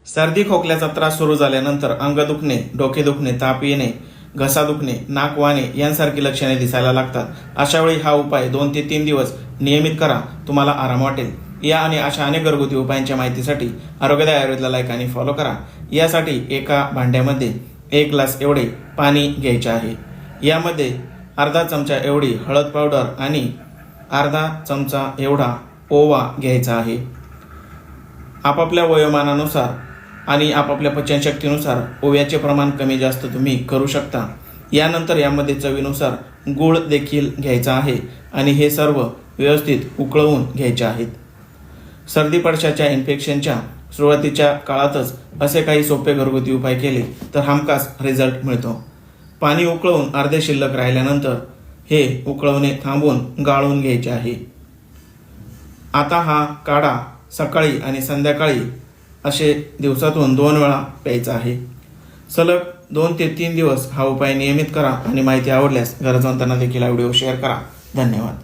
सर्दी खोकल्याचा त्रास सुरू झाल्यानंतर अंग दुखणे, डोके दुखणे, ताप येणे, घसा दुखणे, नाक वाहणे यांसारखी लक्षणे दिसायला लागतात. अशा वेळी हा उपाय 2 ते 3 दिवस नियमित करा, तुम्हाला आराम वाटेल. या आणि अशा अनेक घरगुती उपायांच्या माहितीसाठी आरोग्यदायी आयुर्वेदला लाईक आणि फॉलो करा. यासाठी एका भांड्यामध्ये 1 ग्लास एवढे पाणी घ्यायचे आहे. यामध्ये अर्धा चमचा एवढी हळद पावडर आणि अर्धा चमचा एवढा ओवा घ्यायचा आहे. आपापल्या वयोमानानुसार आणि आपापल्या पचनशक्तीनुसार ओव्याचे प्रमाण कमी जास्त तुम्ही करू शकता. यानंतर यामध्ये चवीनुसार गूळ देखील घ्यायचा आहे आणि हे सर्व व्यवस्थित उकळवून घ्यायचे आहेत. सर्दी पडशाच्या इन्फेक्शनच्या सुरुवातीच्या काळातच असे काही सोपे घरगुती उपाय केले तर हमखास रिझल्ट मिळतो. पाणी उकळवून अर्धे शिल्लक राहिल्यानंतर हे उकळवणे थांबवून गाळून घ्यायचे आहे. आता हा काढा सकाळी आणि संध्याकाळी असे दिवसातून 2 वेळा प्यायचा आहे. सलग 2 ते 3 दिवस हा उपाय नियमित करा आणि माहिती आवडल्यास गरजवंतांना देखील हा व्हिडिओ शेअर करा. धन्यवाद.